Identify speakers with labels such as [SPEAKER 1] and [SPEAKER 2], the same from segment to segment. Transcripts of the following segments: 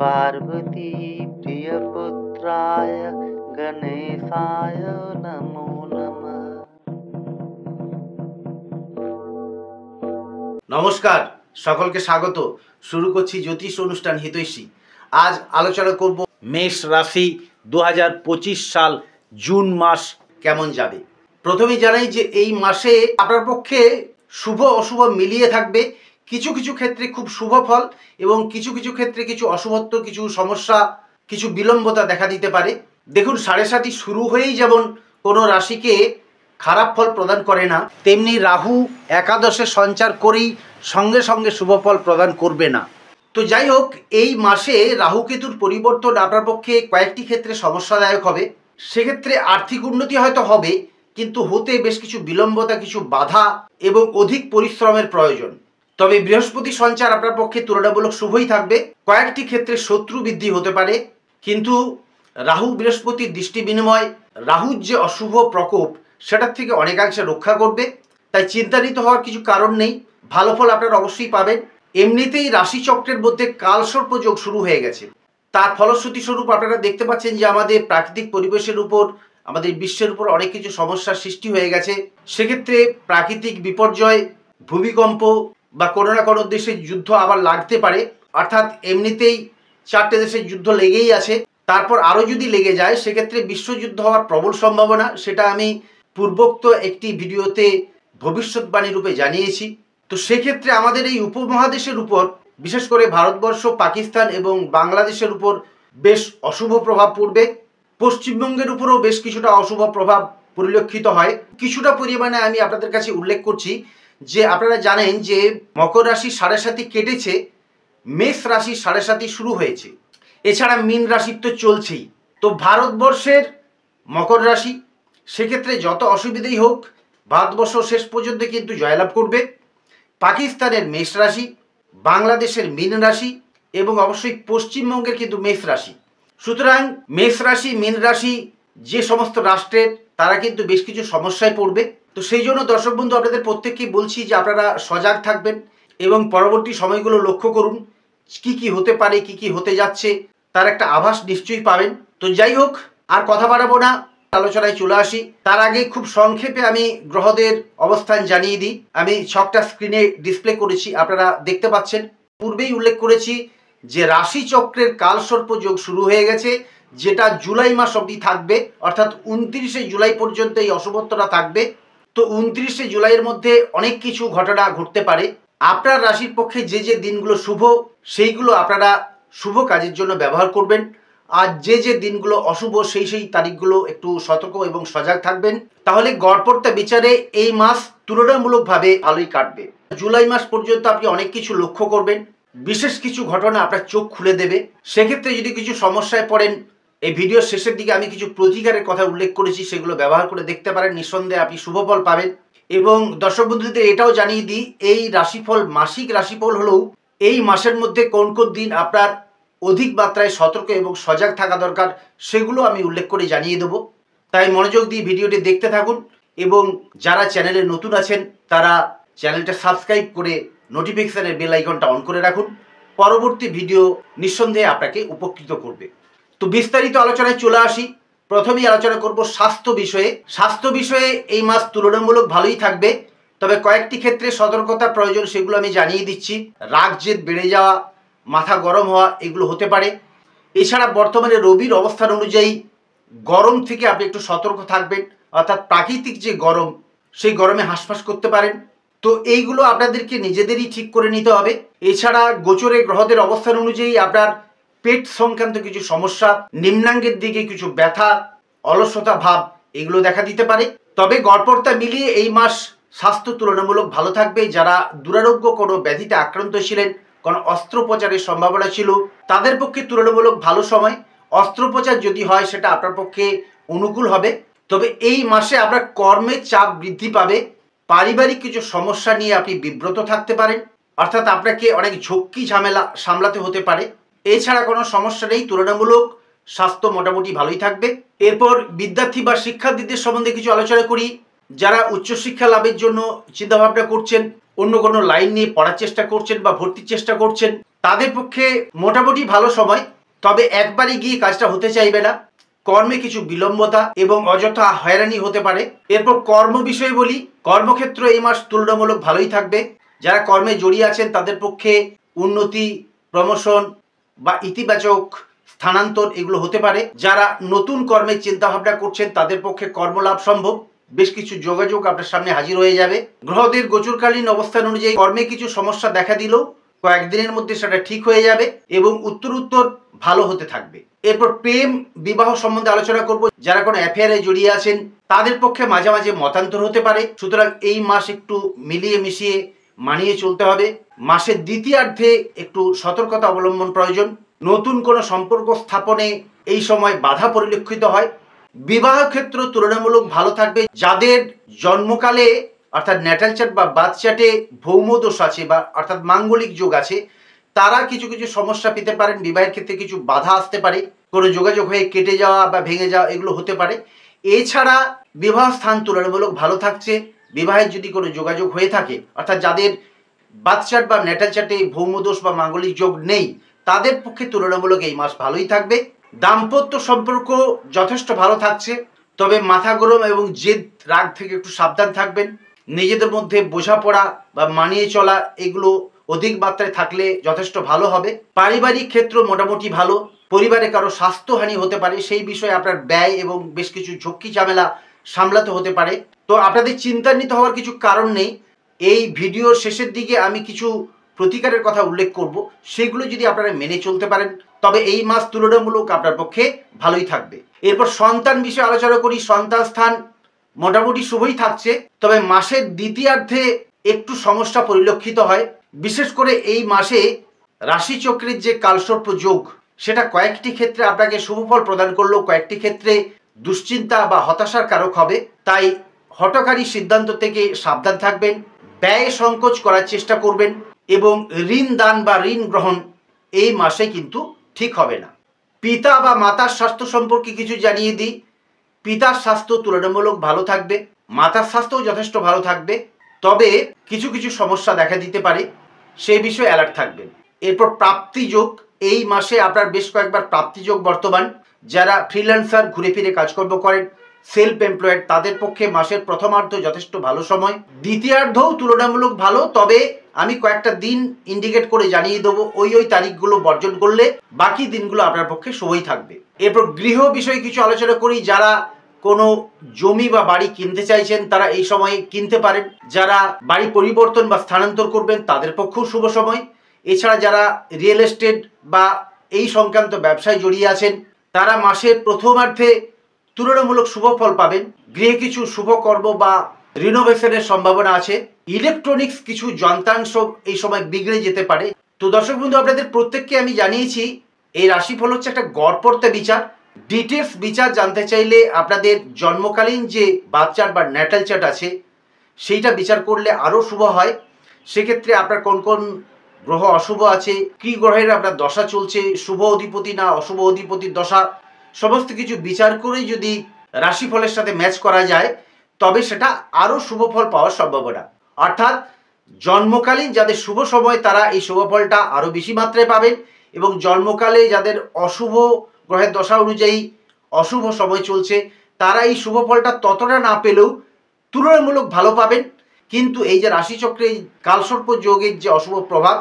[SPEAKER 1] पार्वती प्रियपुत्राय गणेशाय नमो नमः।
[SPEAKER 2] নমস্কার, সকলকে স্বাগত। শুরু করছি জ্যোতিষ অনুষ্ঠান হিতৈষী। আজ আলোচনা করব মেষ রাশি 2025 সাল জুন মাস কেমন যাবে। প্রথমেই জানাই যে এই মাসে আপনার পক্ষে শুভ অশুভ মিলিয়ে থাকবে। কিছু কিছু ক্ষেত্রে খুব শুভ ফল এবং কিছু কিছু ক্ষেত্রে কিছু অশুভত্ব, কিছু সমস্যা, কিছু বিলম্বতা দেখা দিতে পারে। দেখুন, 7.5 শুরু হয়েই যেমন কোনো রাশিকে খারাপ ফল প্রদান করে না, তেমনি রাহু একাদশে সঞ্চার করেই সঙ্গে সঙ্গে শুভ ফল প্রদান করবে না। তো যাই হোক, এই মাসে রাহু কেতুর পরিবর্তন আপনার পক্ষে কয়েকটি ক্ষেত্রে সমস্যাদায়ক হবে। সেক্ষেত্রে আর্থিক উন্নতি হয়তো হবে, কিন্তু হতে বেশ কিছু বিলম্বতা, কিছু বাধা এবং অধিক পরিশ্রমের প্রয়োজন। তবে বৃহস্পতি সঞ্চার আপনার পক্ষে তুলনামূলক শুভই থাকবে। কয়েকটি ক্ষেত্রে শত্রু বৃদ্ধি হতে পারে, কিন্তু রাহু বৃহস্পতির দৃষ্টি বিনিময় রাহুর যে অশুভ প্রকোপ সেটার থেকে অনেকাংশে রক্ষা করবে। তাই চিন্তান্বিত হওয়ার কিছু কারণ নেই, ভালো ফল আপনারা অবশ্যই পাবেন। এমনিতেই রাশিচক্রের মধ্যে কালসর্প যোগ শুরু হয়ে গেছে। তার ফলশ্রুতি স্বরূপ আপনারা দেখতে পাচ্ছেন যে আমাদের প্রাকৃতিক পরিবেশের উপর, আমাদের বিশ্বের উপর অনেক কিছু সমস্যার সৃষ্টি হয়ে গেছে। সেক্ষেত্রে প্রাকৃতিক বিপর্যয়, ভূমিকম্প বা কোনো না কোনো দেশে যুদ্ধ আবার লাগতে পারে। অর্থাৎ এমনিতেই 4টে দেশের যুদ্ধ লেগেই আছে, তারপর আরও যদি লেগে যায় সেক্ষেত্রে বিশ্বযুদ্ধ হওয়ার প্রবল সম্ভাবনা। সেটা আমি পূর্বোক্ত একটি ভিডিওতে ভবিষ্যৎবাণী রূপে জানিয়েছি। তো সেক্ষেত্রে আমাদের এই উপমহাদেশের উপর, বিশেষ করে ভারতবর্ষ, পাকিস্তান এবং বাংলাদেশের উপর বেশ অশুভ প্রভাব পড়বে। পশ্চিমবঙ্গের উপরও বেশ কিছুটা অশুভ প্রভাব পরিলক্ষিত হয়। কিছুটা পরিমাণে আমি আপনাদের কাছে উল্লেখ করছি যে আপনারা জানেন যে মকর রাশির 7.5 কেটেছে, মেষ রাশির 7.5 শুরু হয়েছে, এছাড়া মীন রাশির তো চলছেই। তো ভারতবর্ষের মকর রাশি, সেক্ষেত্রে যত অসুবিধেই হোক ভারতবর্ষ শেষ পর্যন্ত কিন্তু জয়লাভ করবে। পাকিস্তানের মেষ রাশি, বাংলাদেশের মীন রাশি এবং অবশ্যই পশ্চিমবঙ্গের কিন্তু মেষ রাশি। সুতরাং মেষ রাশি, মীন রাশি যে সমস্ত রাষ্ট্রের, তারা কিন্তু বেশ কিছু সমস্যায় পড়বে। তো সেই জন্য দর্শক বন্ধু, আপনাদের প্রত্যেককেই বলছি যে আপনারা সজাগ থাকবেন এবং পরবর্তী সময়গুলো লক্ষ্য করুন কি কি হতে পারে, কি কি হতে যাচ্ছে, তার একটা আভাস নিশ্চয়ই পাবেন। তো যাই হোক, আর কথা বাড়াবো না, আলোচনায় চলে আসি। তার আগে খুব সংক্ষেপে আমি গ্রহদের অবস্থান জানিয়ে দিই। আমি ছকটা স্ক্রিনে ডিসপ্লে করেছি, আপনারা দেখতে পাচ্ছেন। পূর্বেই উল্লেখ করেছি যে রাশিচক্রের কালসর্প যোগ শুরু হয়ে গেছে, যেটা জুলাই মাস অবধি থাকবে, অর্থাৎ 29শে জুলাই পর্যন্ত এই অশুভত্বটা থাকবে। তো 29শে জুলাইয়ের মধ্যে অনেক কিছু ঘটনা ঘটতে পারে। আপনার রাশির পক্ষে যে যে দিনগুলো শুভ, সেইগুলো আপনারা শুভ কাজের জন্য ব্যবহার করবেন। আর যে যে দিনগুলো অশুভ, সেই সেই তারিখগুলো একটু সতর্ক এবং সজাগ থাকবেন। তাহলে গড়পড়তা বিচারে এই মাস তুলনামূলকভাবে ভালোই কাটবে। জুলাই মাস পর্যন্ত আপনি অনেক কিছু লক্ষ্য করবেন, বিশেষ কিছু ঘটনা আপনার চোখ খুলে দেবে। সেক্ষেত্রে যদি কিছু সমস্যায় পড়েন, এই ভিডিওর শেষের দিকে আমি কিছু প্রতিকারের কথা উল্লেখ করেছি, সেগুলো ব্যবহার করে দেখতে পারেন। নিঃসন্দেহে আপনি শুভ ফল পাবেন। এবং দর্শক বন্ধুদের এটাও জানিয়ে দিই, এই রাশিফল মাসিক রাশিফল হলেও এই মাসের মধ্যে কোন কোন দিন আপনার অধিক মাত্রায় সতর্ক এবং সজাগ থাকা দরকার, সেগুলো আমি উল্লেখ করে জানিয়ে দেবো। তাই মনোযোগ দিয়ে ভিডিওটি দেখতে থাকুন এবং যারা চ্যানেলে নতুন আছেন তারা চ্যানেলটা সাবস্ক্রাইব করে নোটিফিকেশনের বেল আইকনটা অন করে রাখুন। পরবর্তী ভিডিও নিঃসন্দেহে আপনাকে উপকৃত করবে। তো বিস্তারিত আলোচনায় চলে আসি। প্রথমেই আলোচনা করব স্বাস্থ্য বিষয়ে। স্বাস্থ্য বিষয়ে এই মাস তুলনামূলক ভালোই থাকবে, তবে কয়েকটি ক্ষেত্রে সতর্কতা প্রয়োজন, সেগুলো আমি জানিয়ে দিচ্ছি। রাগ জেদ বেড়ে যাওয়া, মাথা গরম হওয়া, এগুলো হতে পারে। এছাড়া বর্তমানে রবির অবস্থান অনুযায়ী গরম থেকে আপনি একটু সতর্ক থাকবেন, অর্থাৎ প্রাকৃতিক যে গরম, সেই গরমে হাঁসফাঁস করতে পারেন। তো এইগুলো আপনাদেরকে নিজেদেরই ঠিক করে নিতে হবে। এছাড়া গোচরে গ্রহদের অবস্থান অনুযায়ী আপনার পেট সংক্রান্ত কিছু সমস্যা, নিম্নাঙ্গের দিকে কিছু ব্যথা, অলসতা ভাব, এগুলো দেখা দিতে পারে। তবে গড়পড়তা মিলিয়ে এই মাস স্বাস্থ্য তুলনামূলক ভালো থাকবে। যারা দুরারোগ্য কোনো ব্যাধিতে আক্রান্ত ছিলেন, কোনো অস্ত্রোপচারের সম্ভাবনা ছিল, তাদের পক্ষে তুলনামূলক ভালো সময়। অস্ত্রোপচার যদি হয় সেটা আপনার পক্ষে অনুকূল হবে। তবে এই মাসে আপনার কর্মের চাপ বৃদ্ধি পাবে, পারিবারিক কিছু সমস্যা নিয়ে আপনি বিব্রত থাকতে পারেন, অর্থাৎ আপনাকে অনেক ঝক্কি ঝামেলা সামলাতে হতে পারে। এছাড়া কোনো সমস্যা নেই, তুলনামূলক স্বাস্থ্য মোটামুটি ভালোই থাকবে। এরপর বিদ্যার্থী বা শিক্ষার্থীদের সম্বন্ধে কিছু আলোচনা করি। যারা উচ্চশিক্ষা লাভের জন্য চিন্তাভাবনা করছেন, অন্য কোনো লাইন নিয়ে পড়ার চেষ্টা করছেন বা ভর্তির চেষ্টা করছেন, তাদের পক্ষে মোটামুটি ভালো সময়, তবে একবারই গিয়ে কাজটা হতে চাইবে না। কর্মে কিছু বিলম্বতা এবং অযথা হয়রানি হতে পারে। এরপর কর্ম বিষয়ে বলি, কর্মক্ষেত্র এই মাস তুলনামূলক ভালোই থাকবে। যারা কর্মে জড়িয়ে আছেন তাদের পক্ষে উন্নতি, প্রমোশন বা ইতিবাচক স্থানান্তর এগুলো হতে পারে। যারা নতুন কর্মের চিন্তা ভাবনা করছেন তাদের পক্ষে কর্মলাভ সম্ভব। বেশ কিছু যোগাযোগ আপনার সামনে হাজির হয়ে যাবে। গ্রহদের গোচরকালীন অবস্থান অনুযায়ী কর্মে কিছু সমস্যা দেখা দিলেও কয়েকদিনের মধ্যে সেটা ঠিক হয়ে যাবে এবং উত্তর ভালো হতে থাকবে। এরপর প্রেম বিবাহ সম্বন্ধে আলোচনা করব। যারা কোনো অ্যাফেয়ারে জড়িয়ে আছেন তাদের পক্ষে মাঝে মাঝে মতান্তর হতে পারে, সুতরাং এই মাস একটু মিলিয়ে মিশিয়ে মানিয়ে চলতে হবে। মাসের দ্বিতীয়ার্ধে একটু সতর্কতা অবলম্বন প্রয়োজন। নতুন কোনো সম্পর্ক স্থাপনে এই সময় বাধা পরিলক্ষিত হয়। বিবাহ ক্ষেত্র তুলনামূলক ভালো থাকবে। যাদের জন্মকালে অর্থাৎ ন্যাটাল চার্ট বা বার্থ চার্টে ভৌমদোষ আছে বা অর্থাৎ মাঙ্গলিক যোগ আছে, তারা কিছু কিছু সমস্যা পেতে পারেন। বিবাহের ক্ষেত্রে কিছু বাধা আসতে পারে, কোনো যোগাযোগ হয়ে কেটে যাওয়া বা ভেঙে যাওয়া এগুলো হতে পারে। এছাড়া বিবাহ স্থান তুলনামূলক ভালো থাকছে। বিবাহের যদি কোনো যোগাযোগ হয়ে থাকে, অর্থাৎ যাদের বার্থ চার্ট বা ন্যাটাল চার্টে ভৌমদোষ বা মাঙ্গলিক যোগ নেই, তাদের পক্ষে তুলনামূলক এই মাস ভালোই থাকবে। দাম্পত্য সম্পর্ক যথেষ্ট ভালো থাকছে, তবে মাথা গরম এবং জেদ রাগ থেকে একটু সাবধান থাকবেন। নিজেদের মধ্যে বোঝাপড়া বা মানিয়ে চলা এগুলো অধিক মাত্রায় থাকলে যথেষ্ট ভালো হবে। পারিবারিক ক্ষেত্র মোটামুটি ভালো। পরিবারে কারো স্বাস্থ্যহানি হতে পারে, সেই বিষয়ে আপনার ব্যয় এবং বেশ কিছু ঝক্কি ঝামেলা সামলাতে হতে পারে। তো আপনাদের চিন্তান্বিত হওয়ার কিছু কারণ নেই। এই ভিডিওর শেষের দিকে আমি কিছু প্রতিকারের কথা উল্লেখ করব, সেগুলো যদি আপনারা মেনে চলতে পারেন তবে এই মাস তুলনামূলক আপনার পক্ষে ভালোই থাকবে। এরপর সন্তান বিষয়ে আলোচনা করি। সন্তান স্থান মোটামুটি শুভই থাকছে, তবে মাসের দ্বিতীয়ার্ধে একটু সমস্যা পরিলক্ষিত হয়। বিশেষ করে এই মাসে রাশিচক্রের যে কালসর্প যোগ, সেটা কয়েকটি ক্ষেত্রে আপনাকে শুভফল প্রদান করলেও কয়েকটি ক্ষেত্রে দুশ্চিন্তা বা হতাশার কারক হবে। তাই হঠকারী সিদ্ধান্ত থেকে সাবধান থাকবেন। ব্যয় সংকোচ করার চেষ্টা করবেন এবং ঋণ দান বা ঋণ গ্রহণ এই মাসে কিন্তু ঠিক হবে না। পিতা বা মাতার স্বাস্থ্য সম্পর্কে কিছু জানিয়ে দিই। পিতার স্বাস্থ্য তুলনামূলক ভালো থাকবে, মাতার স্বাস্থ্যও যথেষ্ট ভালো থাকবে, তবে কিছু কিছু সমস্যা দেখা দিতে পারে, সেই বিষয়ে অ্যালার্ট থাকবেন। এরপর প্রাপ্তি যোগ, এই মাসে আপনার বেশ কয়েকবার প্রাপ্তি যোগ বর্তমান। যারা ফ্রিল্যান্সার, ঘুরে ফিরে কাজকর্ম করেন, সেলফ এমপ্লয়েড, তাদের পক্ষে মাসের প্রথমার্ধ যথেষ্ট ভালো সময়। দ্বিতীয়ার্ধও তুলনামূলক ভালো, তবে আমি কয়েকটা দিন ইন্ডিকেট করে জানিয়ে দেবো, ওই তারিখগুলো বর্জন করলে বাকি দিনগুলো আপনার পক্ষে শুভই থাকবে। এরপর গৃহ বিষয়ে কিছু আলোচনা করি। যারা কোনো জমি বা বাড়ি কিনতে চাইছেন তারা এই সময়ে কিনতে পারেন। যারা বাড়ি পরিবর্তন বা স্থানান্তর করবেন তাদের পক্ষেও শুভ সময়। এছাড়া যারা রিয়েল এস্টেট বা এই সংক্রান্ত ব্যবসায় জড়িয়ে আছেন তারা মাসের প্রথমার্ধে তুলনামূলক শুভ ফল পাবেন। গৃহে কিছু শুভকর্ম বা রিনোভেশনের সম্ভাবনা আছে। ইলেকট্রনিক্স কিছু যন্ত্রাংশ এই সময় বিগড়ে যেতে পারে। তো দর্শক বন্ধু, আপনাদের প্রত্যেককে আমি জানিয়েছি এই রাশিফল হচ্ছে একটা গড়পড়তা বিচার। ডিটেলস বিচার জানতে চাইলে আপনাদের জন্মকালীন যে বার্থ চার্ট বা ন্যাটাল চার্ট আছে সেইটা বিচার করলে আরও শুভ হয়। সেক্ষেত্রে আপনার কোন কোন গ্রহ অশুভ আছে, কী গ্রহের আপনার দশা চলছে, শুভ অধিপতি না অশুভ অধিপতির দশা, সমস্ত কিছু বিচার করেই যদি রাশিফলের সাথে ম্যাচ করা যায় তবে সেটা আরও শুভ ফল পাওয়ার সম্ভাবনা। অর্থাৎ জন্মকালীন যাদের শুভ সময় তারা এই শুভ ফলটা আরও বেশি মাত্রায় পাবেন, এবং জন্মকালে যাদের অশুভ গ্রহের দশা অনুযায়ী অশুভ সময় চলছে তারা এই শুভ ফলটা ততটা না পেলেও তুলনামূলক ভালো পাবেন। কিন্তু এই যে রাশিচক্রে কালসর্প যোগের যে অশুভ প্রভাব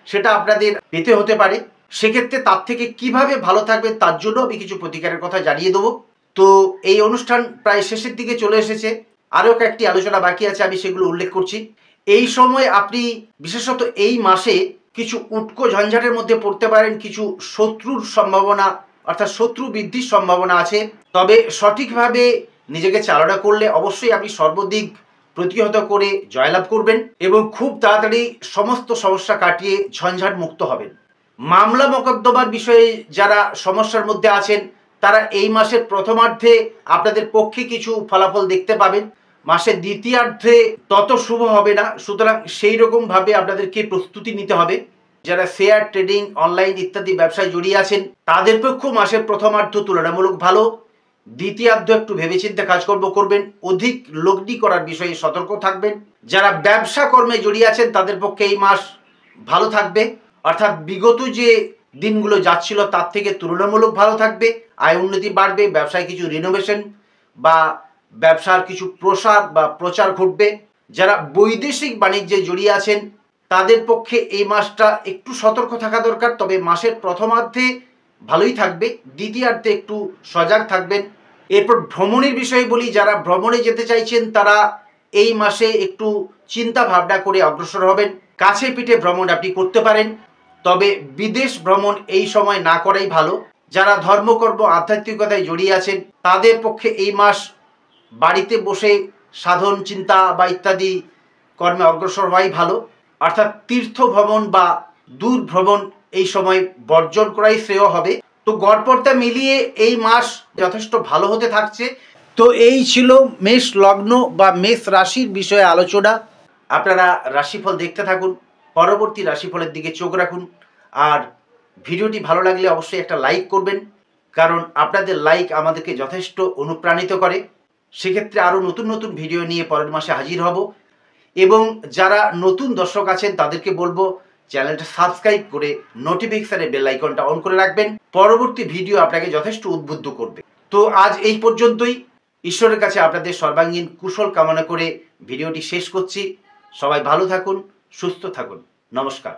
[SPEAKER 2] সেটা আপনাদের পেতে হতে পারে। সেক্ষেত্রে তার থেকে কিভাবে ভালো থাকবে তার জন্য আমি কিছু প্রতিকারের কথা জানিয়ে দেবো। তো এই অনুষ্ঠান প্রায় শেষের দিকে চলে এসেছে, আরও কয়েকটি আলোচনা বাকি আছে, আমি সেগুলো উল্লেখ করছি। এই সময় আপনি বিশেষত এই মাসে কিছু উটকো ঝঞ্ঝাটের মধ্যে পড়তে পারেন। কিছু শত্রুর সম্ভাবনা অর্থাৎ শত্রু বৃদ্ধির সম্ভাবনা আছে, তবে সঠিকভাবে নিজেকে চালনা করলে অবশ্যই আপনি সর্বদিক প্রতিহত করে জয়লাভ করবেন এবং খুব তাড়াতাড়ি সমস্ত সমস্যা কাটিয়ে ঝঞ্ঝাট মুক্ত হবেন। মামলা মোকদ্দমার বিষয়ে যারা সমস্যার মধ্যে আছেন তারা এই মাসের প্রথমার্ধে আপনাদের পক্ষে কিছু ফলাফল দেখতে পাবেন। মাসের দ্বিতীয়ার্ধে তত শুভ হবে না, সুতরাং সেই রকমভাবে আপনাদেরকে প্রস্তুতি নিতে হবে। যারা শেয়ার ট্রেডিং, অনলাইন ইত্যাদি ব্যবসায় জড়িয়ে আছেন তাদের পক্ষেও মাসের প্রথমার্ধ তুলনামূলক ভালো। দ্বিতীয়ার্ধ একটু ভেবেচিন্তে কাজকর্ম করবেন, অধিক লগ্নি করার বিষয়ে সতর্ক থাকবেন। যারা ব্যবসা কর্মে জড়িয়ে আছেন তাদের পক্ষে এই মাস ভালো থাকবে। অর্থাৎ বিগত যে দিনগুলো যাচ্ছিল তার থেকে তুলনামূলক ভালো থাকবে, আয় উন্নতি বাড়বে, ব্যবসায় কিছু রিনোভেশন বা ব্যবসার কিছু প্রসার বা প্রচার ঘটবে। যারা বৈদেশিক বাণিজ্যে জড়িয়ে আছেন তাদের পক্ষে এই মাসটা একটু সতর্ক থাকা দরকার, তবে মাসের প্রথমার্ধে ভালোই থাকবে, দ্বিতীয়ার্ধে একটু সজাগ থাকবেন। এরপর ভ্রমণের বিষয়ে বলি, যারা ভ্রমণে যেতে চাইছেন তারা এই মাসে একটু চিন্তা ভাবনা করে অগ্রসর হবেন। কাছে পিঠে ভ্রমণ আপনি করতে পারেন, তবে বিদেশ ভ্রমণ এই সময় না করাই ভালো। যারা ধর্মকর্ম আধ্যাত্মিকতায় জড়িয়ে আছেন তাদের পক্ষে এই মাস বাড়িতে বসে সাধন চিন্তা বা ইত্যাদি কর্মে অগ্রসর হওয়াই ভালো, অর্থাৎ তীর্থ ভ্রমণ বা দূর ভ্রমণ এই সময় বর্জন করাই শ্রেয় হবে। তো গড়পড়তা মিলিয়ে এই মাস যথেষ্ট ভালো হতে থাকছে। তো এই ছিল মেষ লগ্ন বা মেষ রাশির বিষয়ে আলোচনা। আপনারা রাশিফল দেখতে থাকুন, পরবর্তী রাশিফলের দিকে চোখ রাখুন। আর ভিডিওটি ভালো লাগলে অবশ্যই একটা লাইক করবেন, কারণ আপনাদের লাইক আমাদেরকে যথেষ্ট অনুপ্রাণিত করে। সেক্ষেত্রে আরও নতুন নতুন ভিডিও নিয়ে পরের মাসে হাজির হব। এবং যারা নতুন দর্শক আছেন তাদেরকে বলবো চ্যানেলটা সাবস্ক্রাইব করে নোটিফিকেশনের বেল আইকনটা অন করে রাখবেন, পরবর্তী ভিডিও আপনাকে যথেষ্ট উদ্বুদ্ধ করবে। তো আজ এই পর্যন্তই। ঈশ্বরের কাছে আপনাদের সর্বাঙ্গীন কুশল কামনা করে ভিডিওটি শেষ করছি। সবাই ভালো থাকুন, সুস্থ থাকুন। নমস্কার।